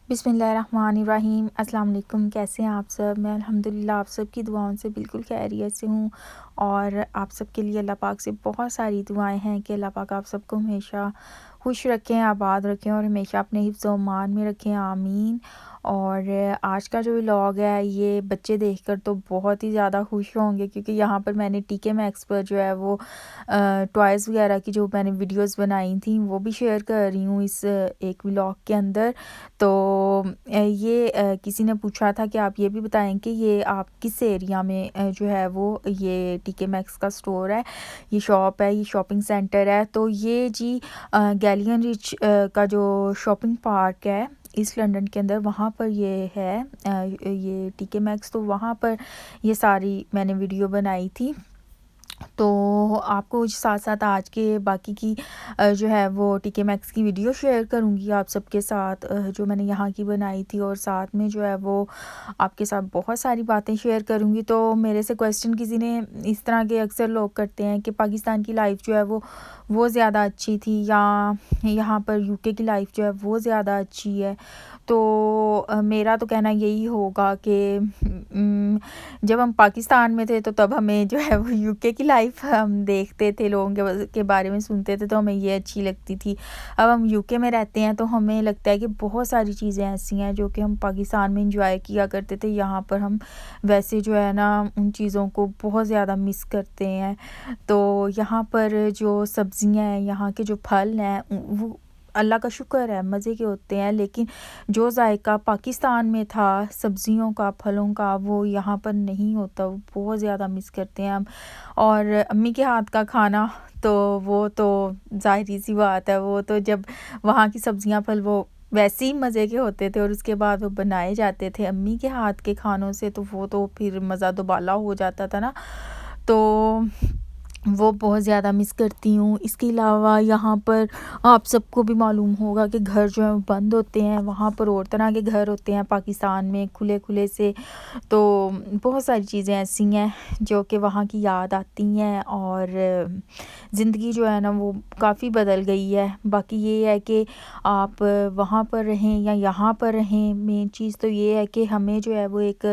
बिस्मिल्लाहिर्रहमानिर्रहीम। अस्सलाम वालेकुम। कैसे हैं आप सब? मैं अल्हम्दुलिल्लाह आप सब की दुआओं से बिल्कुल खैरियत से हूँ और आप सब के लिए अल्लाह पाक से बहुत सारी दुआएं हैं कि अल्लाह पाक आप सबको हमेशा खुश रखें, आबाद रखें और हमेशा अपने हिफ्ज़ व मान में रखें, आमीन। और आज का जो व्लॉग है ये बच्चे देखकर तो बहुत ही ज़्यादा खुश होंगे, क्योंकि यहाँ पर मैंने टीके मैक्स पर जो है वो टॉयज़ वगैरह की जो मैंने वीडियोस बनाई थी वो भी शेयर कर रही हूँ इस एक व्लॉग के अंदर। तो ये किसी ने पूछा था कि आप ये भी बताएं कि ये आप किस एरिया में जो है वो ये टीके मैक्स का स्टोर है, ये शॉप है, ये शॉपिंग सेंटर है। तो ये जी गैलियन रिच का जो शॉपिंग पार्क है ईस्ट लंदन के अंदर, वहाँ पर ये है ये टीके मैक्स। तो वहाँ पर ये सारी मैंने वीडियो बनाई थी। तो आपको साथ साथ आज के बाकी की जो है वो टीके मैक्स की वीडियो शेयर करूँगी आप सबके साथ, जो मैंने यहाँ की बनाई थी, और साथ में जो है वो आपके साथ बहुत सारी बातें शेयर करूँगी। तो मेरे से क्वेश्चन किसी ने इस तरह के अक्सर लोग करते हैं कि पाकिस्तान की लाइफ जो है वो ज़्यादा अच्छी थी या यहाँ पर यूके की लाइफ जो है वो ज़्यादा अच्छी है। तो मेरा तो कहना यही होगा कि जब हम पाकिस्तान में थे तो तब हमें जो है वो यूके की लाइफ हम देखते थे, लोगों के बारे में सुनते थे तो हमें ये अच्छी लगती थी। अब हम यूके में रहते हैं तो हमें लगता है कि बहुत सारी चीज़ें ऐसी हैं जो कि हम पाकिस्तान में इंजॉय किया करते थे, यहाँ पर हम वैसे जो है ना उन चीज़ों को बहुत ज़्यादा मिस करते हैं। तो यहाँ पर जो सब्ज़ियाँ हैं, यहाँ के जो फल हैं, वो अल्लाह का शुक्र है मज़े के होते हैं, लेकिन जो जायका पाकिस्तान में था सब्ज़ियों का, फलों का, वो यहाँ पर नहीं होता। वो बहुत ज़्यादा मिस करते हैं हम। और अम्मी के हाथ का खाना तो वो तो ज़ाहिर सी बात है, वो तो जब वहाँ की सब्ज़ियाँ फल वो वैसे ही मज़े के होते थे और उसके बाद वो बनाए जाते थे अम्मी के हाथ के खानों से, तो वो तो फिर मज़ा दोबाला हो जाता था ना। तो वो बहुत ज़्यादा मिस करती हूँ। इसके अलावा यहाँ पर आप सबको भी मालूम होगा कि घर जो है वो बंद होते हैं, वहाँ पर और तरह के घर होते हैं पाकिस्तान में, खुले खुले से। तो बहुत सारी चीज़ें ऐसी हैं जो कि वहाँ की याद आती हैं और ज़िंदगी जो है ना वो काफ़ी बदल गई है। बाकी ये है कि आप वहाँ पर रहें या यहाँ पर रहें, मेन चीज़ तो ये है कि हमें जो है वो एक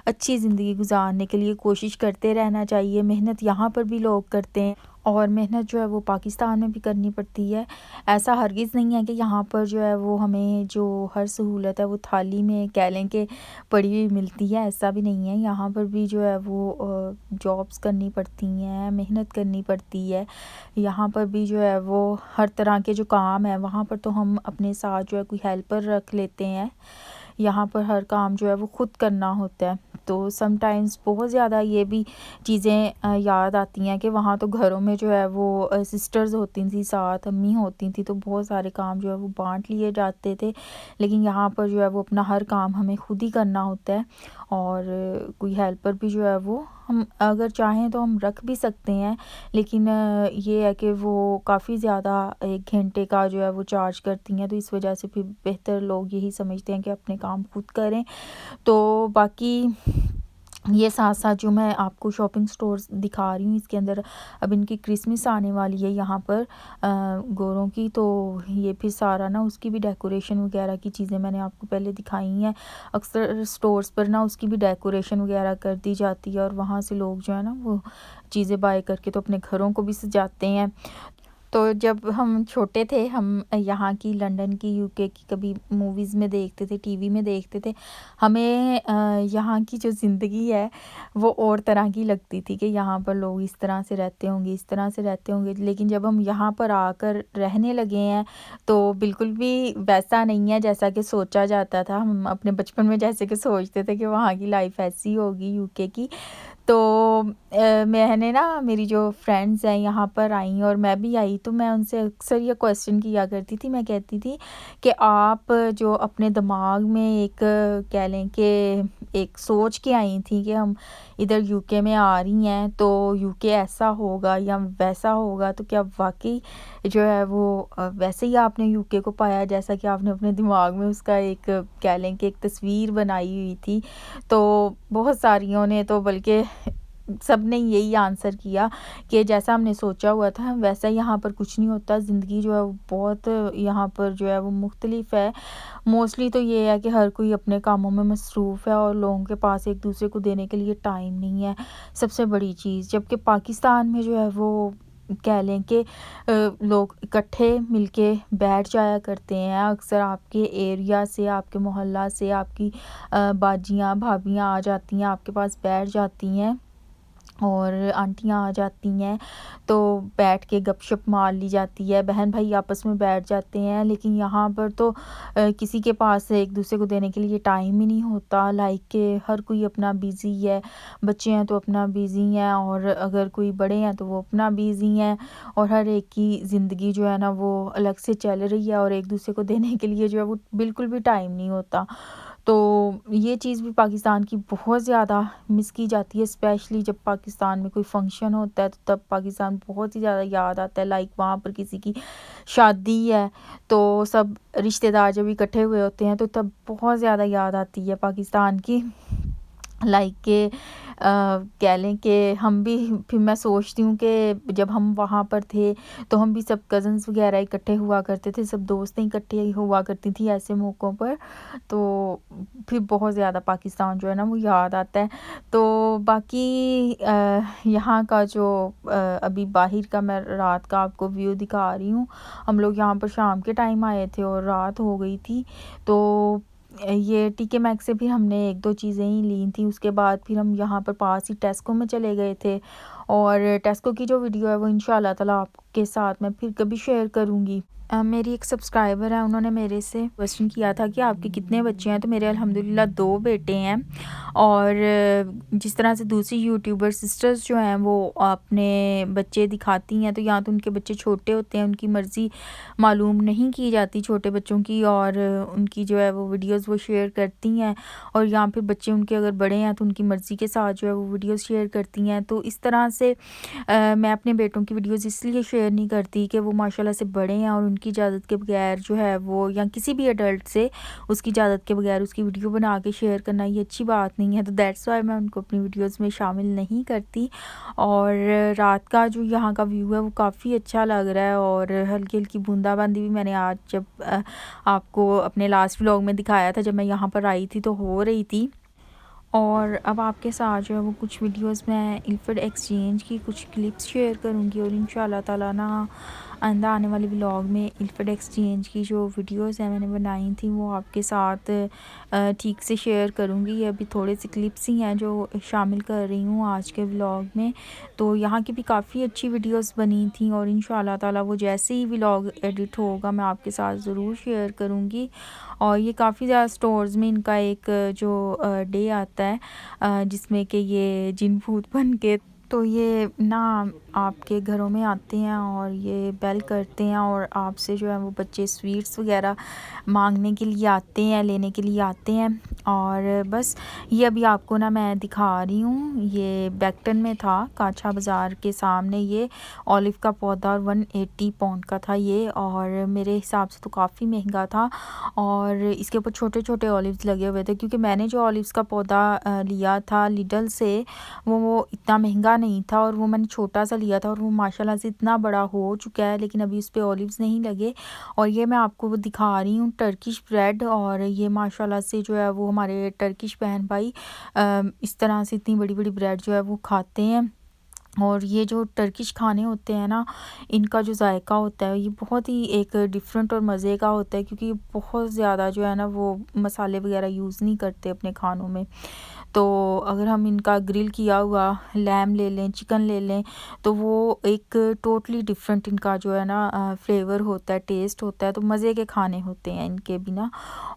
अच्छी ज़िंदगी गुजारने के लिए कोशिश करते रहना चाहिए। मेहनत यहाँ पर भी लोग करते हैं और मेहनत जो है वो पाकिस्तान में भी करनी पड़ती है। ऐसा हरगिज़ नहीं है कि यहाँ पर जो है वो हमें जो हर सहूलत है वो थाली में कह लें कि पड़ी हुई मिलती है, ऐसा भी नहीं है। यहाँ पर भी जो है वो जॉब्स करनी पड़ती हैं, मेहनत करनी पड़ती है। यहाँ पर भी जो है वो हर तरह के जो काम है वहाँ पर तो हम अपने साथ जो है कोई हेल्पर रख लेते हैं, यहाँ पर हर काम जो है वो ख़ुद करना होता है। तो समटाइम्स बहुत ज़्यादा ये भी चीज़ें याद आती हैं कि वहाँ तो घरों में जो है वो सिस्टर्स होती थी, साथ अम्मी होती थी, तो बहुत सारे काम जो है वो बांट लिए जाते थे। लेकिन यहाँ पर जो है वो अपना हर काम हमें खुद ही करना होता है और कोई हेल्पर भी जो है वो हम अगर चाहें तो हम रख भी सकते हैं, लेकिन ये है कि वो काफ़ी ज़्यादा 1 घंटे का जो है वो चार्ज करती हैं, तो इस वजह से फिर बेहतर लोग यही समझते हैं कि अपने काम खुद करें। तो बाकी ये साथ साथ जो मैं आपको शॉपिंग स्टोर्स दिखा रही हूँ इसके अंदर अब इनकी क्रिसमस आने वाली है यहाँ पर गोरों की, तो ये फिर सारा ना उसकी भी डेकोरेशन वगैरह की चीज़ें मैंने आपको पहले दिखाई हैं। अक्सर स्टोर्स पर ना उसकी भी डेकोरेशन वगैरह कर दी जाती है और वहाँ से लोग जो है ना वो चीज़ें बाय करके तो अपने घरों को भी सजाते हैं। तो जब हम छोटे थे हम यहाँ की लंदन की, यूके की कभी मूवीज़ में देखते थे, टीवी में देखते थे, हमें यहाँ की जो ज़िंदगी है वो और तरह की लगती थी कि यहाँ पर लोग इस तरह से रहते होंगे, इस तरह से रहते होंगे। लेकिन जब हम यहाँ पर आकर रहने लगे हैं तो बिल्कुल भी वैसा नहीं है जैसा कि सोचा जाता था। हम अपने बचपन में जैसे कि सोचते थे कि वहाँ की लाइफ ऐसी होगी यूके की। तो मैंने ना मेरी जो फ्रेंड्स हैं यहाँ पर आई और मैं भी आई, तो मैं उनसे अक्सर ये क्वेश्चन किया करती थी। मैं कहती थी कि आप जो अपने दिमाग में एक कह लें कि एक सोच के आई थी कि हम इधर यूके में आ रही हैं तो यूके ऐसा होगा या वैसा होगा, तो क्या वाकई जो है वो वैसे ही आपने यूके को पाया जैसा कि आपने अपने दिमाग में उसका एक कह लें कि एक तस्वीर बनाई हुई थी? तो बहुत सारियों ने तो बल्कि सब ने यही आंसर किया कि जैसा हमने सोचा हुआ था वैसा यहाँ पर कुछ नहीं होता। ज़िंदगी जो है वो बहुत यहाँ पर जो है वो मुख्तलिफ है। मोस्टली तो ये है कि हर कोई अपने कामों में मसरूफ़ है और लोगों के पास एक दूसरे को देने के लिए टाइम नहीं है, सबसे बड़ी चीज़। जबकि पाकिस्तान में जो है वो कह लें कि लोग इकट्ठे मिलके बैठ जाया करते हैं। अक्सर आपके एरिया से, आपके मोहल्ला से आपकी बाजियाँ, भाभियाँ आ जाती हैं, आपके पास बैठ जाती हैं और आंटियाँ आ जाती हैं, तो बैठ के गपशप मार ली जाती है, बहन भाई आपस में बैठ जाते हैं। लेकिन यहाँ पर तो किसी के पास एक दूसरे को देने के लिए टाइम ही नहीं होता। लाइक के हर कोई अपना बिज़ी है, बच्चे हैं तो अपना बिज़ी हैं, और अगर कोई बड़े हैं तो वो अपना बिज़ी हैं, और हर एक की ज़िंदगी जो है ना वो अलग से चल रही है, और एक दूसरे को देने के लिए जो है वो बिल्कुल भी टाइम नहीं होता। तो ये चीज़ भी पाकिस्तान की बहुत ज़्यादा मिस की जाती है, स्पेशली जब पाकिस्तान में कोई फ़ंक्शन होता है तो तब पाकिस्तान बहुत ही ज़्यादा याद आता है। लाइक वहाँ पर किसी की शादी है तो सब रिश्तेदार जब इकट्ठे हुए होते हैं तो तब बहुत ज़्यादा याद आती है पाकिस्तान की। लाइक के कह लें कि हम भी, फिर मैं सोचती हूँ कि जब हम वहाँ पर थे तो हम भी सब कज़न्स वगैरह इकट्ठे हुआ करते थे, सब दोस्तें इकट्ठे हुआ करती थी ऐसे मौक़ों पर। तो फिर बहुत ज़्यादा पाकिस्तान जो है ना वो याद आता है। तो बाकी यहाँ का जो अभी बाहर का मैं रात का आपको व्यू दिखा रही हूँ। हम लोग यहाँ पर शाम के टाइम आए थे और रात हो गई थी। तो ये टीके मैक्स से भी हमने 1-2 चीज़ें ही ली थी। उसके बाद फिर हम यहाँ पर पास ही टेस्को में चले गए थे, और टेस्को की जो वीडियो है वो इंशाल्लाह ताला आपके साथ मैं फिर कभी शेयर करूँगी। मेरी एक सब्सक्राइबर है, उन्होंने मेरे से क्वेश्चन किया था कि आपके कितने बच्चे हैं, तो मेरे अल्हम्दुलिल्लाह 2 बेटे हैं। और जिस तरह से दूसरी यूट्यूबर सिस्टर्स जो हैं वो अपने बच्चे दिखाती हैं, तो या तो उनके बच्चे छोटे होते हैं, उनकी मर्ज़ी मालूम नहीं की जाती छोटे बच्चों की, और उनकी जो है वो वीडियोस वो शेयर करती हैं, और या फिर बच्चे उनके अगर बड़े हैं तो उनकी मर्ज़ी के साथ जो है वो वीडियोस शेयर करती हैं। तो इस तरह से मैं अपने बेटों की वीडियोस इसलिए शेयर नहीं करती कि वो माशाल्लाह से बड़े हैं, और उनकी इजाज़त के बगैर जो है वो, या किसी भी एडल्ट से उसकी इजाज़त के बगैर उसकी वीडियो बना के शेयर करना ये अच्छी बात नहीं है। तो दैट्स वाई मैं उनको अपनी वीडियोस में शामिल नहीं करती। और रात का जो यहाँ का व्यू है वो काफ़ी अच्छा लग रहा है, और हल्की हल्की बूंदाबांदी भी मैंने आज जब आपको अपने लास्ट व्लॉग में दिखाया था, जब मैं यहाँ पर आई थी तो हो रही थी। और अब आपके साथ जो है वो कुछ वीडियोस मैं इल्फिड एक्सचेंज की कुछ क्लिप्स शेयर करूँगी, और इंशाल्लाह ताला ना आइंदा आने वाले व्लॉग में इल्फिड एक्सचेंज की जो वीडियोस हैं मैंने बनाई थी वो आपके साथ ठीक से शेयर करूँगी। ये अभी थोड़े से क्लिप्स ही हैं जो शामिल कर रही हूँ आज के व्लॉग में। तो यहाँ की भी काफ़ी अच्छी वीडियोस बनी थी, और इंशाल्लाह ताला वो जैसे ही व्लॉग एडिट होगा मैं आपके साथ ज़रूर शेयर करूँगी। और ये काफ़ी ज़्यादा स्टोर्स में इनका एक जो डे आता है जिसमें कि ये जिन भूत बन के, तो ये ना आपके घरों में आते हैं और ये बेल करते हैं, और आपसे जो है वो बच्चे स्वीट्स वगैरह मांगने के लिए आते हैं, लेने के लिए आते हैं। और बस ये अभी आपको ना मैं दिखा रही हूँ, ये बैक्टन में था, काछा बाज़ार के सामने। ये ऑलिव का पौधा 180 पाउंड का था ये, और मेरे हिसाब से तो काफ़ी महंगा था। और इसके ऊपर छोटे छोटे ऑलिव्स लगे हुए थे, क्योंकि मैंने जो ऑलिव्स का पौधा लिया था लिडल से वो इतना महंगा नहीं था, और वो मैंने छोटा सा लिया था, और वो माशाल्लाह से इतना बड़ा हो चुका है, लेकिन अभी उस पे ऑलिव्स नहीं लगे। और ये मैं आपको वो दिखा रही हूँ टर्किश ब्रेड, और ये माशाल्लाह से जो है वो हमारे टर्किश बहन भाई इस तरह से इतनी बड़ी बड़ी ब्रेड जो है वो खाते हैं। और ये जो टर्किश खाने होते हैं ना, इनका जो जायका होता है ये बहुत ही एक डिफरेंट और मज़े का होता है, क्योंकि ये बहुत ज़्यादा जो है ना वो मसाले वगैरह यूज़ नहीं करते अपने खानों में। तो अगर हम इनका ग्रिल किया हुआ लैम ले लें, चिकन ले लें, तो वो एक टोटली डिफरेंट इनका जो है ना फ्लेवर होता है, टेस्ट होता है। तो मज़े के खाने होते हैं इनके बिना।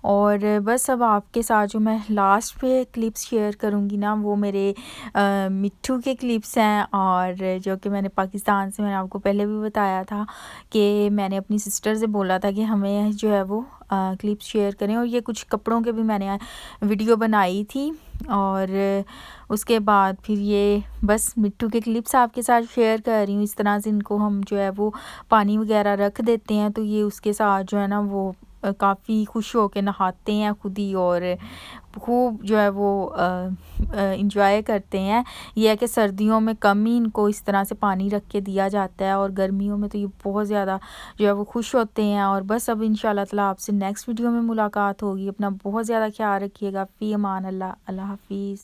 और बस अब आपके साथ जो मैं लास्ट पे क्लिप्स शेयर करूँगी ना, वो मेरे मिट्ठू के क्लिप्स हैं, और जो कि मैंने पाकिस्तान से, मैंने आपको पहले भी बताया था कि मैंने अपनी सिस्टर से बोला था कि हमें जो है वो क्लिप्स शेयर करें। और ये कुछ कपड़ों के भी मैंने वीडियो बनाई थी, और उसके बाद फिर ये बस मिट्टू के क्लिप्स आपके साथ शेयर कर रही हूँ। इस तरह से इनको हम जो है वो पानी वगैरह रख देते हैं, तो ये उसके साथ जो है ना वो काफ़ी खुश होके नहाते हैं खुद ही, और खूब जो है वो एंजॉय करते हैं। ये है कि सर्दियों में कम ही इनको इस तरह से पानी रख के दिया जाता है, और गर्मियों में तो ये बहुत ज़्यादा जो है वो खुश होते हैं। और बस अब इंशाल्लाह ताला आपसे नेक्स्ट वीडियो में मुलाकात होगी। अपना बहुत ज़्यादा ख्याल रखिएगा। फ़ी अमान अल्लाह। अल्लाह हाफ़िज़।